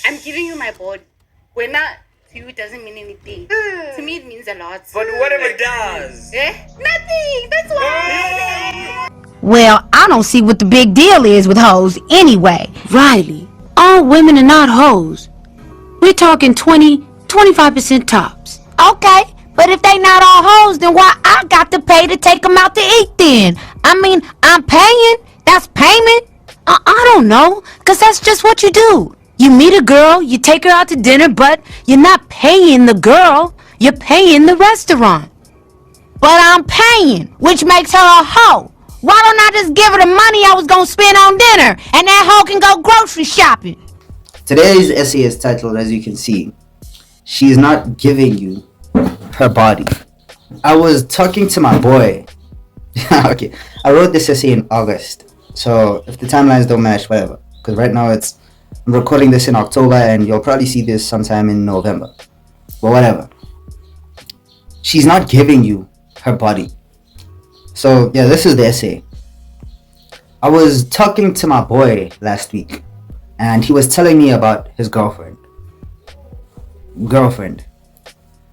I'm giving you my body. When not to you, it doesn't mean anything. To me, it means a lot. But whatever it does. Nothing. That's why. Well, I don't see what the big deal is with hoes anyway. Riley, all women are not hoes. We're talking 25% tops. Okay, but if they not all hoes, then why I got to pay to take them out to eat then? I mean, I'm paying. That's payment. I don't know, because that's just what you do. You meet a girl, you take her out to dinner, but you're not paying the girl. You're paying the restaurant. But I'm paying, which makes her a hoe. Why don't I just give her the money I was going to spend on dinner, and that hoe can go grocery shopping? Today's essay is titled, as you can see, She's Not Giving You Her Body. I was talking to my boy. Okay, I wrote this essay in August. So if the timelines don't match, whatever. Because right now I'm recording this in October and you'll probably see this sometime in November. But whatever. She's not giving you her body. So yeah, this is the essay. I was talking to my boy last week and he was telling me about his girlfriend.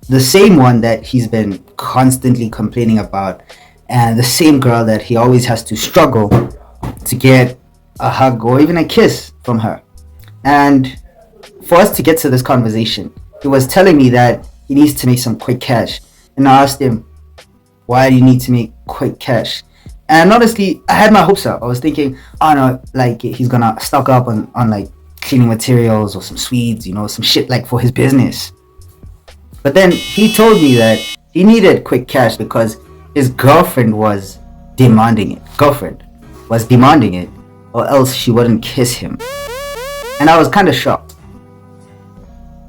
The same one that he's been constantly complaining about, and the same girl that he always has to struggle to get a hug or even a kiss from her. And for us to get to this conversation, he was telling me that he needs to make some quick cash. And I asked him, why do you need to make quick cash? And honestly, I had my hopes up. I was thinking, oh no, like he's gonna stock up on like cleaning materials or some sweets, some shit like for his business. But then he told me that he needed quick cash because his girlfriend was demanding it. Or else she wouldn't kiss him. And I was kind of shocked.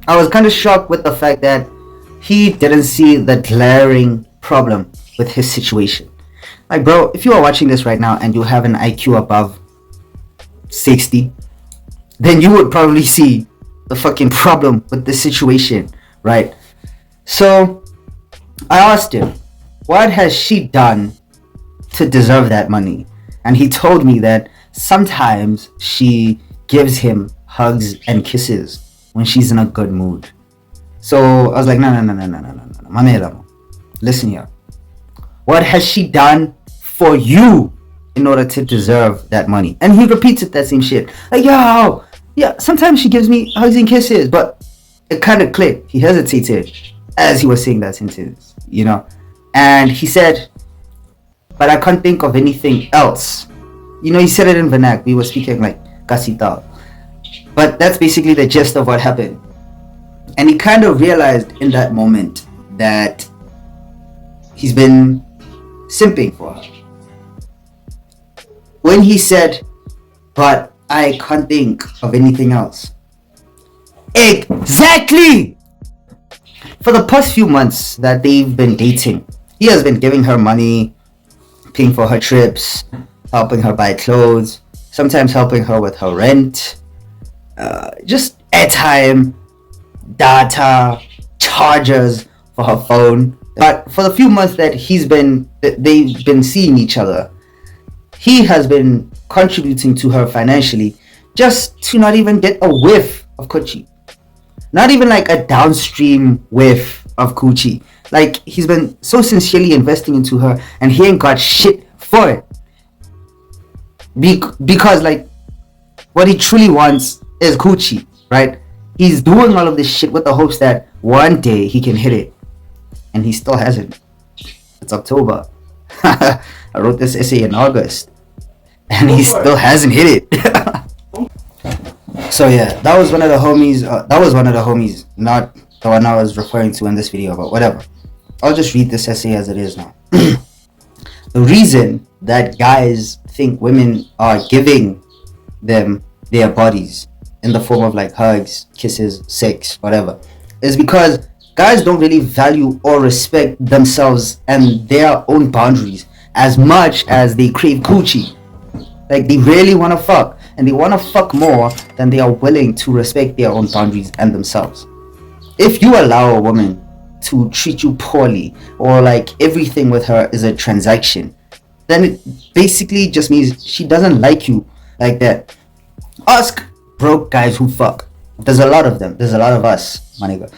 With the fact that he didn't see the glaring problem with his situation. Like, bro, if you are watching this right now and you have an IQ above 60, then you would probably see the fucking problem with the situation, right? So I asked him, what has she done to deserve that money? And he told me that sometimes she gives him hugs and kisses when she's in a good mood. So I was like, no, Mamela, listen here. What has she done for you in order to deserve that money? And he repeated that same shit. Like, yo, yeah, sometimes she gives me hugs and kisses, but it kind of clicked. He hesitated as he was saying that sentence, And he said, but I can't think of anything else. He said it in vernac. We were speaking like kasita. But that's basically the gist of what happened. And he kind of realized in that moment that he's been simping for her. When he said, but I can't think of anything else. Exactly! For the past few months that they've been dating, he has been giving her money, paying for her trips, helping her buy clothes, sometimes helping her with her rent, just airtime, data, chargers for her phone. But for the few months that they've been seeing each other, he has been contributing to her financially just to not even get a whiff of coochie. Not even like a downstream whiff of coochie. Like, he's been so sincerely investing into her and he ain't got shit for it. Because like, what he truly wants is coochie, right? He's doing all of this shit with the hopes that one day he can hit it. And he still hasn't. It's October. I wrote this essay in August. And he still hasn't hit it. So yeah, that was one of the homies, not the one I was referring to in this video, but whatever. I'll just read this essay as it is now. The reason that guys think women are giving them their bodies in the form of like hugs, kisses, sex, whatever, is because guys don't really value or respect themselves and their own boundaries as much as they crave coochie. Like, they really want to fuck, and they want to fuck more than they are willing to respect their own boundaries and themselves. If you allow a woman to treat you poorly, or like everything with her is a transaction, then it basically just means she doesn't like you like that. Ask broke guys who fuck. There's a lot of them. There's a lot of us, my nigga.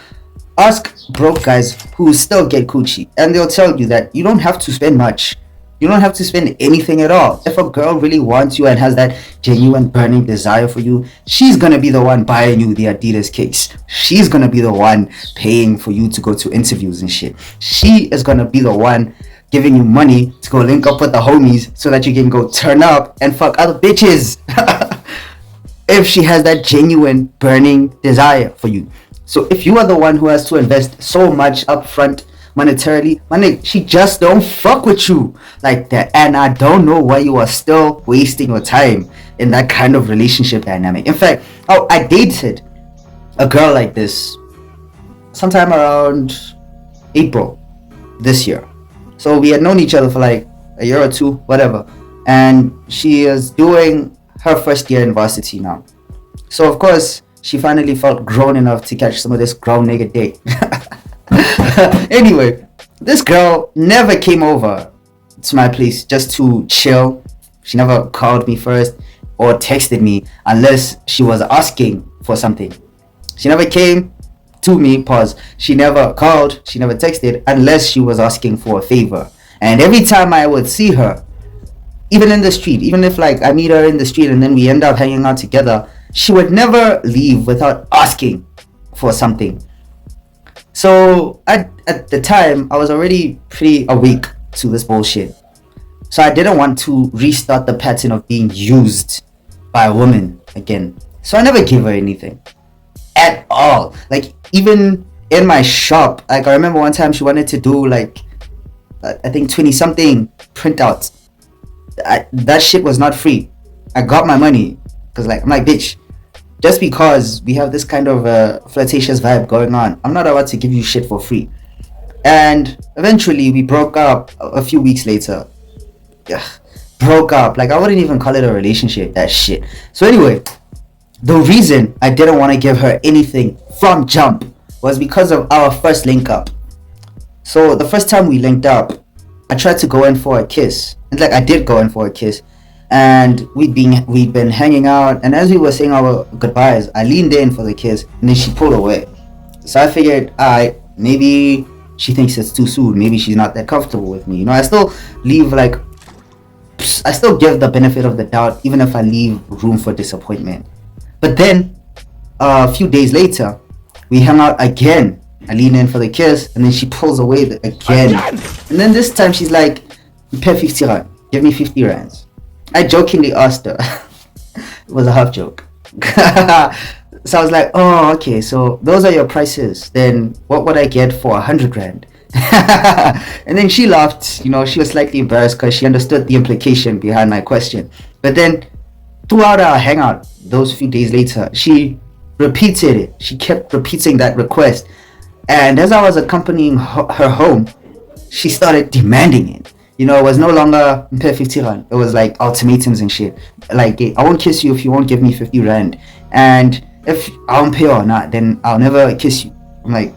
Ask broke guys who still get coochie, and they'll tell you that you don't have to spend much. You don't have to spend anything at all. If a girl really wants you and has that genuine burning desire for you, she's gonna be the one buying you the Adidas case. She's gonna be the one paying for you to go to interviews and shit. She is gonna be the one giving you money to go link up with the homies so that you can go turn up and fuck other bitches. If she has that genuine burning desire for you. So if you are the one who has to invest so much upfront monetarily, my nigga, she just don't fuck with you like that. And I don't know why you are still wasting your time in that kind of relationship dynamic. In fact, I dated a girl like this sometime around April this year. So we had known each other for like a year or two, whatever. And she is doing her first year in varsity now. So of course, she finally felt grown enough to catch some of this grown nigga dick. Anyway, this girl never came over to my place just to chill. She never called me first or texted me unless she was asking for something. She never came to me, pause. She never called, she never texted unless she was asking for a favor. And every time I would see her, even in the street, even if like I meet her in the street and then we end up hanging out together, she would never leave without asking for something. So at the time, I was already pretty awake to this bullshit. So I didn't want to restart the pattern of being used by a woman again. So I never gave her anything at all. Like even in my shop, like I remember one time she wanted to do like I think 20 something printouts. That shit was not free. I got my money because like I'm like, bitch, just because we have this kind of flirtatious vibe going on, I'm not about to give you shit for free. And eventually we broke up a few weeks later. Ugh, broke up. Like I wouldn't even call it a relationship, that shit. So anyway, the reason I didn't want to give her anything from jump was because of our first link up. So the first time we linked up, I tried to go in for a kiss. And like I did go in for a kiss. And we'd been hanging out, and as we were saying our goodbyes, I leaned in for the kiss, and then she pulled away. So I figured, alright, maybe she thinks it's too soon. Maybe she's not that comfortable with me. You know, I still give the benefit of the doubt, even if I leave room for disappointment. But then, a few days later, we hung out again. I lean in for the kiss, and then she pulls away again. And then this time she's like, pay 50 rand. Give me 50 rands. I jokingly asked her. It was a half joke. So I was like, oh, okay, so those are your prices. Then what would I get for 100 rand? And then she laughed. You know, she was slightly embarrassed because she understood the implication behind my question. But then throughout our hangout, those few days later, she repeated it. She kept repeating that request. And as I was accompanying her home, she started demanding it. You know, it was no longer 50 rand. It was like ultimatums and shit. Like, I won't kiss you if you won't give me 50 rand. And if I don't pay or not, then I'll never kiss you. I'm like,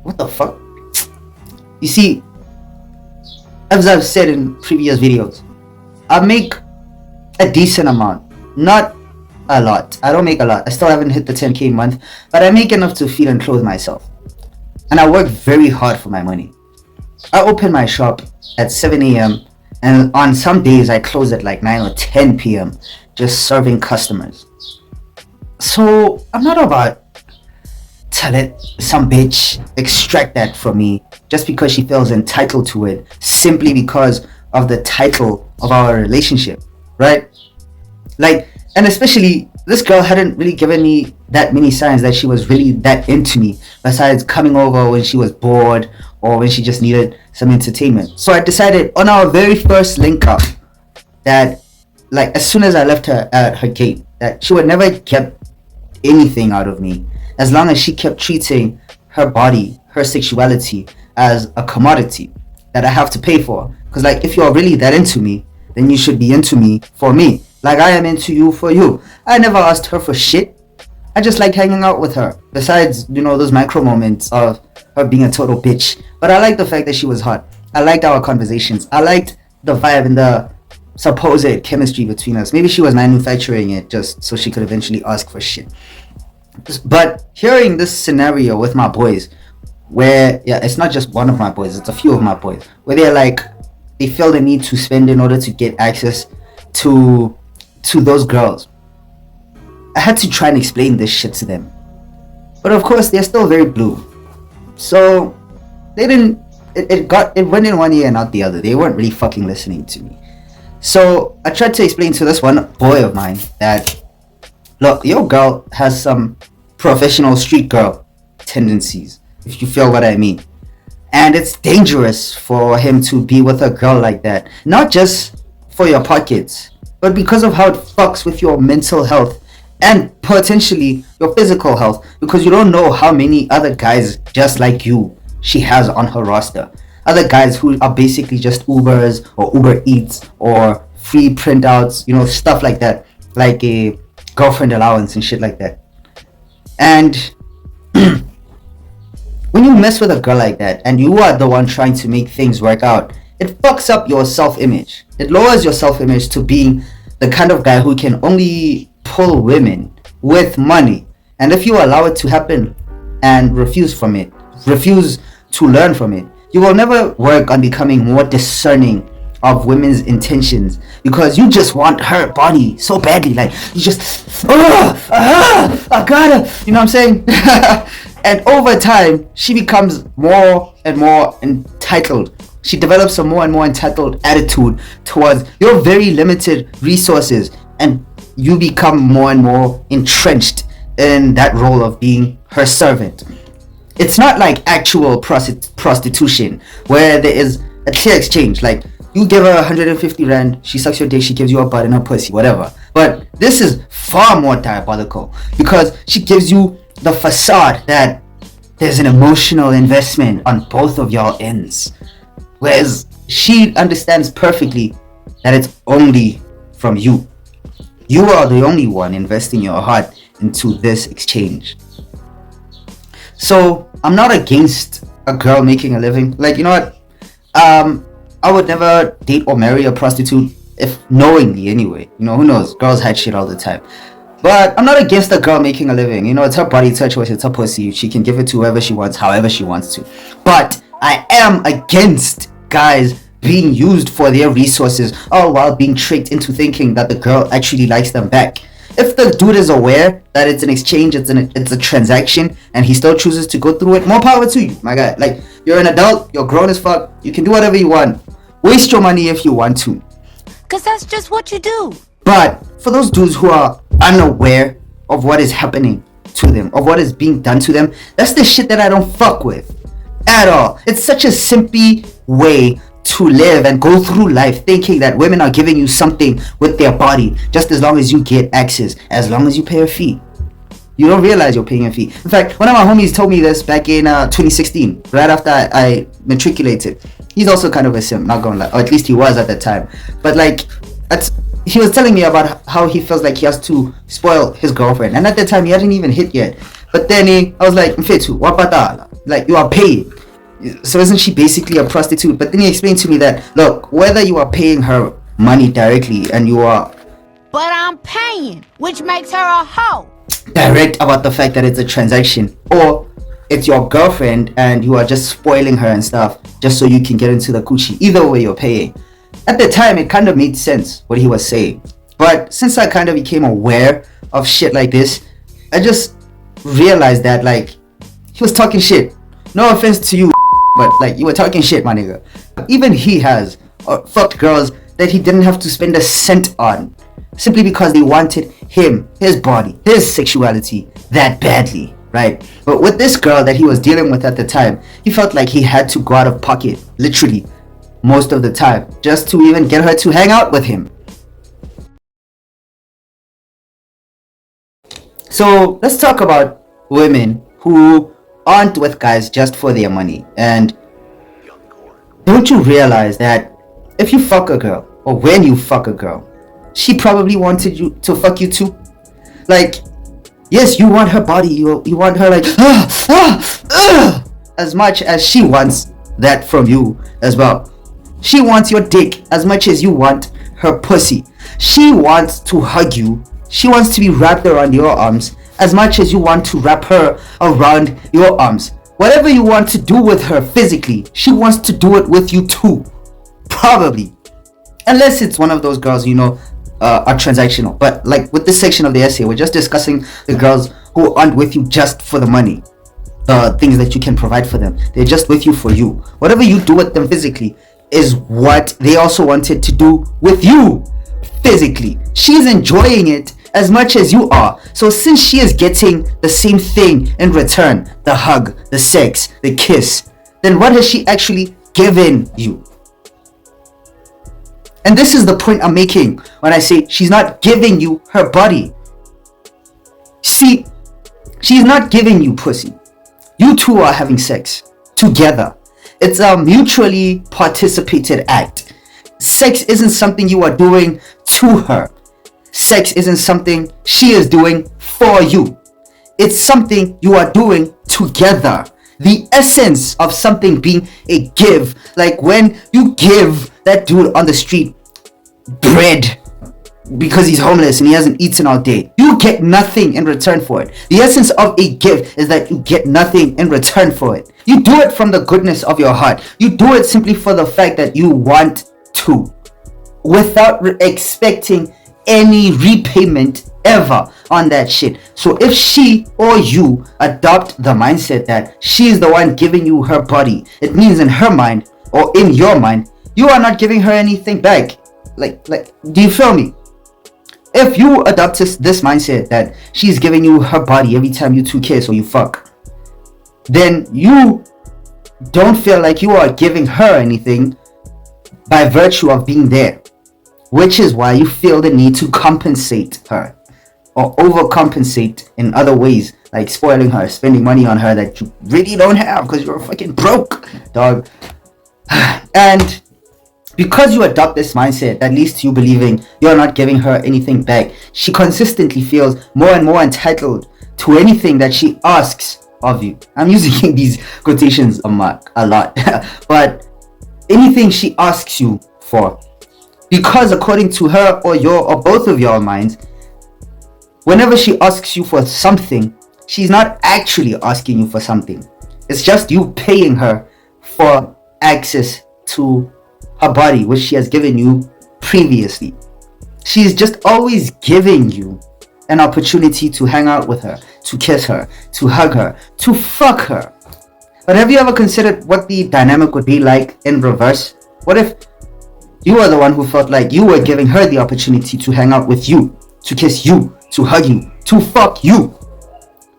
what the fuck? You see, as I've said in previous videos, I make a decent amount. Not a lot. I don't make a lot. I still haven't hit the 10k a month. But I make enough to feed and clothe myself. And I work very hard for my money. I open my shop at 7 a.m. and on some days I close at like 9 or 10 p.m. just serving customers. So I'm not about to let some bitch extract that from me just because she feels entitled to it simply because of the title of our relationship, right? Like, and especially this girl hadn't really given me that many signs that she was really that into me besides coming over when she was bored or when she just needed some entertainment. So I decided on our very first link up that like as soon as I left her at her gate that she would never get anything out of me as long as she kept treating her body, her sexuality as a commodity that I have to pay for. Because like if you're really that into me, then you should be into me for me. Like I am into you for you. I never asked her for shit. I just liked hanging out with her. Besides, you know, those micro moments of her being a total bitch. But I liked the fact that she was hot. I liked our conversations. I liked the vibe and the supposed chemistry between us. Maybe she was manufacturing it just so she could eventually ask for shit. But hearing this scenario with my boys, where yeah, it's not just one of my boys, it's a few of my boys, where they're like, they feel the need to spend in order to get access to those girls. I had to try and explain this shit to them, but of course they're still very blue, so they didn't. It went in one ear and out the other. They weren't really fucking listening to me. So I tried to explain to this one boy of mine that, look, your girl has some professional street girl tendencies, if you feel what I mean. And it's dangerous for him to be with a girl like that. Not just for your pockets, but because of how it fucks with your mental health and potentially your physical health, because you don't know how many other guys just like you she has on her roster. Other guys who are basically just Ubers or Uber Eats or free printouts, you know, stuff like that, like a girlfriend allowance and shit like that. And when you mess with a girl like that and you are the one trying to make things work out, it fucks up your self-image. It lowers your self-image to being the kind of guy who can only pull women with money. And if you allow it to happen and refuse to learn from it, you will never work on becoming more discerning of women's intentions, because you just want her body so badly. Like, you just, I gotta, you know what I'm saying? And over time, she becomes more and more entitled. She develops a more and more entitled attitude towards your very limited resources, and you become more and more entrenched in that role of being her servant. It's not like actual prostitution where there is a clear exchange. Like, you give her 150 rand, she sucks your dick, she gives you a butt and a pussy, whatever. But this is far more diabolical, because she gives you the facade that there's an emotional investment on both of y'all ends, whereas she understands perfectly that it's only from you. You are the only one investing your heart into this exchange. So I'm not against a girl making a living. Like, you know what? I would never date or marry a prostitute, if knowingly anyway. You know, who knows? Girls hide shit all the time. But I'm not against a girl making a living. You know, it's her body, it's her choice, it's her pussy. She can give it to whoever she wants, however she wants to. But I am against guys being used for their resources, all while being tricked into thinking that the girl actually likes them back. If the dude is aware that it's an exchange, it's a transaction, and he still chooses to go through it, more power to you, my guy. Like, you're an adult, you're grown as fuck, you can do whatever you want. Waste your money if you want to. Cause that's just what you do. But for those dudes who are unaware of what is happening to them, of what is being done to them, that's the shit that I don't fuck with at all. It's such a simple way to live and go through life, thinking that women are giving you something with their body just as long as you get access, as long as you pay a fee. You don't realize you're paying a fee. In fact, one of my homies told me this back in 2016, right after I matriculated. He's also kind of a simp, not gonna lie, or at least he was at that time. But like, he was telling me about how he feels like he has to spoil his girlfriend, and at that time he hadn't even hit yet. But then I was like, Mfetu, wapata, like, you are paid. So isn't she basically a prostitute? But then he explained to me that, look, whether you are paying her money directly and you are, But I'm paying, which makes her a hoe. direct about the fact that it's a transaction, or it's your girlfriend and you are just spoiling her and stuff just so you can get into the coochie, either way you're paying. At the time it kind of made sense what he was saying, but since I kind of became aware of shit like this, I just realized that, like, he was talking shit. No offense to you, but like, you were talking shit, my nigga. Even he has fucked girls that he didn't have to spend a cent on, simply because they wanted him, his body, his sexuality that badly, right? But with this girl that he was dealing with at the time, he felt like he had to go out of pocket, literally, most of the time, just to even get her to hang out with him. So let's talk about women who aren't with guys just for their money. And don't you realize that if you fuck a girl, or when you fuck a girl, she probably wanted you to fuck you too? Like, yes, you want her body, you want her like as much as she wants that from you as well. She wants your dick as much as you want her pussy. She wants to hug you. She wants to be wrapped around your arms as much as you want to wrap her around your arms. Whatever you want to do with her physically, she wants to do it with you too. Probably. Unless it's one of those girls, are transactional. But like with this section of the essay, we're just discussing the girls who aren't with you just for the money. The things that you can provide for them. They're just with you for you. Whatever you do with them physically is what they also wanted to do with you physically. She's enjoying it as much as you are. So since she is getting the same thing in return, the hug, the sex, the kiss, then what has she actually given you? And this is the point I'm making when I say she's not giving you her body. See, she's not giving you pussy. You two are having sex together. It's a mutually participated act. Sex isn't something you are doing to her. Sex isn't something she is doing for you. It's something you are doing together. The essence of something being a give, like when you give that dude on the street bread because he's homeless and he hasn't eaten all day, you get nothing in return for it. The essence of a gift is that you get nothing in return for it. You do it from the goodness of your heart. You do it simply for the fact that you want to, without expecting any repayment ever on that shit. So if she or you adopt the mindset that she is the one giving you her body, it means in her mind or in your mind, you are not giving her anything back. Like, do you feel me? If you adopt this mindset that she's giving you her body every time you two kiss or you fuck, then you don't feel like you are giving her anything by virtue of being there, which is why you feel the need to compensate her or overcompensate in other ways, like spoiling her, spending money on her that you really don't have because you're fucking broke, dog. And because you adopt this mindset that leads to you believing you're not giving her anything back, she consistently feels more and more entitled to anything that she asks of you. I'm using these quotations a lot, but anything she asks you for, because according to her or your or both of your minds, whenever she asks you for something, she's not actually asking you for something. It's just you paying her for access to her body, which she has given you previously. She's just always giving you an opportunity to hang out with her, to kiss her, to hug her, to fuck her. But have you ever considered what the dynamic would be like in reverse? What if you were the one who felt like you were giving her the opportunity to hang out with you, to kiss you, to hug you, to fuck you?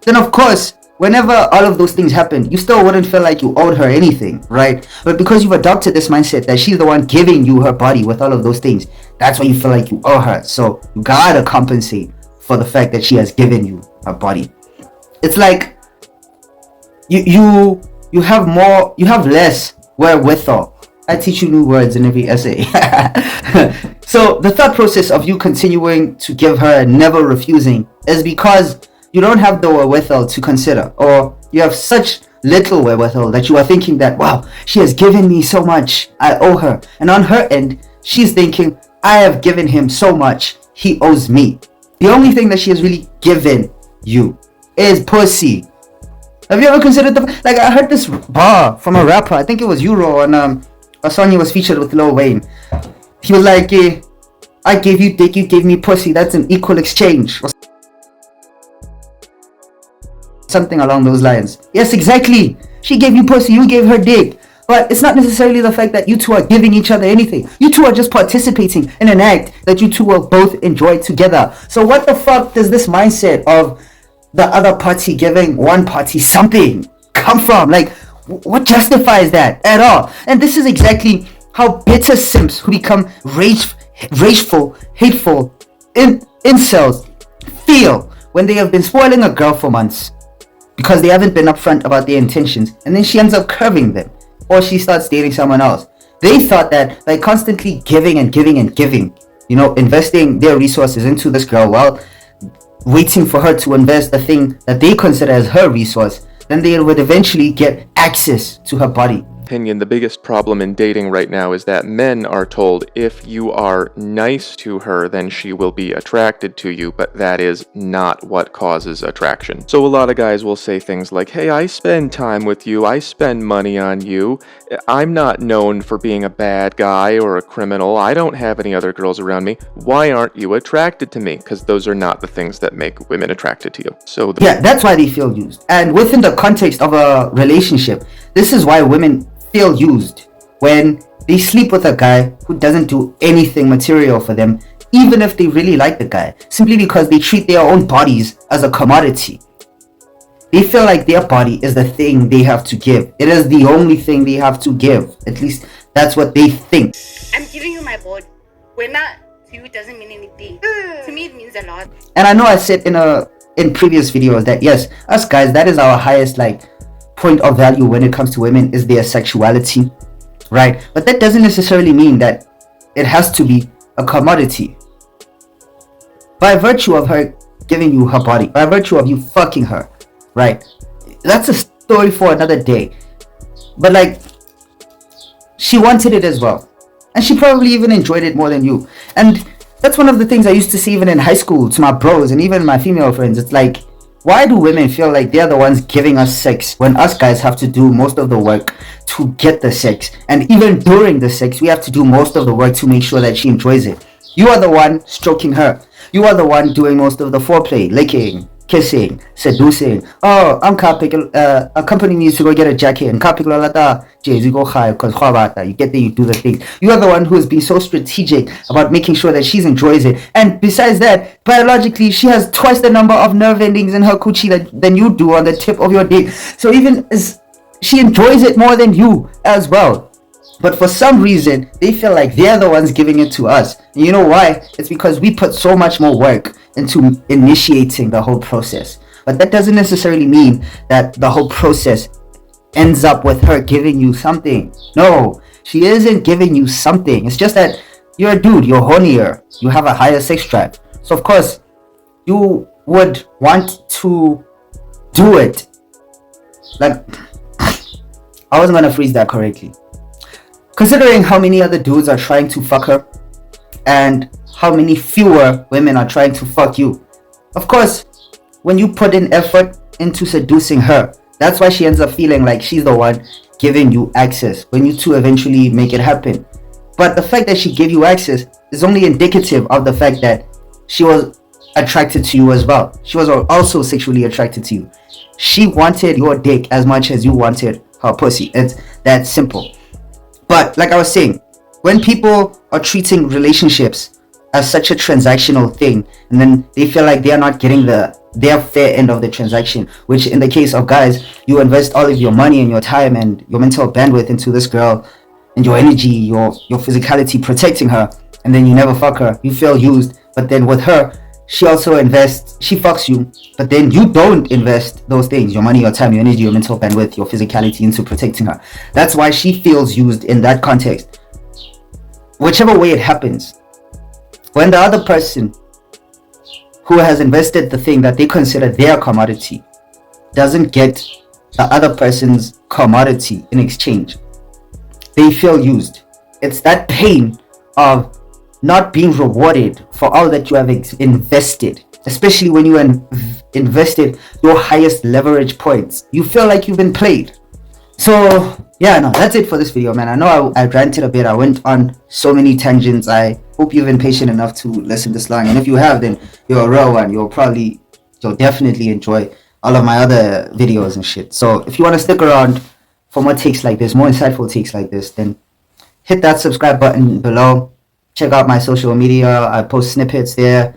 Then of course, whenever all of those things happen, you still wouldn't feel like you owed her anything, right? But because you've adopted this mindset that she's the one giving you her body with all of those things, that's when you feel like you owe her. So you gotta compensate for the fact that she has given you her body. It's like you have more, you have less wherewithal. I teach you new words in every essay. So the thought process of you continuing to give her and never refusing is because you don't have the wherewithal to consider, or you have such little wherewithal that you are thinking that, wow, she has given me so much, I owe her. And on her end, she's thinking, I have given him so much, he owes me. The only thing that she has really given you is pussy. Have you ever considered like I heard this bar from a rapper, I think it was Euro, on a song he was featured with Lil Wayne. He was like, I gave you dick, you gave me pussy, that's an equal exchange. Something along those lines. Yes, exactly. She gave you pussy, you gave her dick. But it's not necessarily the fact that you two are giving each other anything. You two are just participating in an act that you two will both enjoy together. So what the fuck does this mindset of the other party giving one party something come from? Like, what justifies that at all? And this is exactly how bitter simps who become rageful, hateful, incels feel when they have been spoiling a girl for months, because they haven't been upfront about their intentions, and then she ends up curving them, or she starts dating someone else. They thought that by constantly giving and giving and giving, investing their resources into this girl while waiting for her to invest the thing that they consider as her resource, then they would eventually get access to her body. opinion, the biggest problem in dating right now is that men are told if you are nice to her, then she will be attracted to you, but that is not what causes attraction. So a lot of guys will say things like, hey, I spend time with you, I spend money on you, I'm not known for being a bad guy or a criminal, I don't have any other girls around me, why aren't you attracted to me? Because those are not the things that make women attracted to you. So yeah, that's why they feel used. And within the context of a relationship, this is why women feel used when they sleep with a guy who doesn't do anything material for them, even if they really like the guy, simply because they treat their own bodies as a commodity. They feel like their body is the thing they have to give. It is the only thing they have to give. At least that's what they think. I'm giving you my body. When not to you, it doesn't mean anything. To me, it means a lot. And I know I said in previous videos that yes, us guys, that is our highest point of value when it comes to women, is their sexuality, right? But that doesn't necessarily mean that it has to be a commodity. By virtue of her giving you her body, by virtue of you fucking her, right? That's a story for another day. But she wanted it as well, and she probably even enjoyed it more than you. And that's one of the things I used to see even in high school to my bros and even my female friends. It's like, why do women feel like they're the ones giving us sex when us guys have to do most of the work to get the sex? And even during the sex, we have to do most of the work to make sure that she enjoys it. You are the one stroking her. You are the one doing most of the foreplay, licking, kissing, seducing. Oh, I'm a company needs to go get a jacket and you get there, you do the thing. You are the one who has been so strategic about making sure that she enjoys it. And besides that, biologically, she has twice the number of nerve endings in her coochie than you do on the tip of your dick. So even as she enjoys it more than you as well. But for some reason, they feel like they're the ones giving it to us. And you know why? It's because we put so much more work into initiating the whole process. But that doesn't necessarily mean that the whole process ends up with her giving you something. No, she isn't giving you something. It's just that you're a dude, you're hornier, you have a higher sex drive. So of course, you would want to do it. I wasn't gonna phrase that correctly. Considering how many other dudes are trying to fuck her and how many fewer women are trying to fuck you, of course, when you put in effort into seducing her, that's why she ends up feeling like she's the one giving you access when you two eventually make it happen. But the fact that she gave you access is only indicative of the fact that she was attracted to you as well. She was also sexually attracted to you. She wanted your dick as much as you wanted her pussy. It's that simple. But like I was saying, when people are treating relationships as such a transactional thing, and then they feel like they are not getting their fair end of the transaction, which in the case of guys, you invest all of your money and your time and your mental bandwidth into this girl and your energy, your physicality, protecting her, and then you never fuck her, you feel used. But then with her, she also invests, she fucks you, but then you don't invest those things, your money, your time, your energy, your mental bandwidth, your physicality into protecting her. That's why she feels used in that context. Whichever way it happens, when the other person who has invested the thing that they consider their commodity doesn't get the other person's commodity in exchange, they feel used. It's that pain of not being rewarded for all that you have invested, especially when you invested your highest leverage points. You feel like you've been played. So yeah, no, that's it for this video, man. I know I ranted a bit. I went on so many tangents. I hope you've been patient enough to listen this long, and if you have, then you're a real one. You'll definitely enjoy all of my other videos and shit. So if you want to stick around for more takes like this, more insightful takes like this, then hit that subscribe button below. Check out my social media. I post snippets there,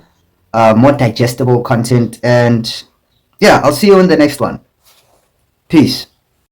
more digestible content, and yeah, I'll see you in the next one. Peace.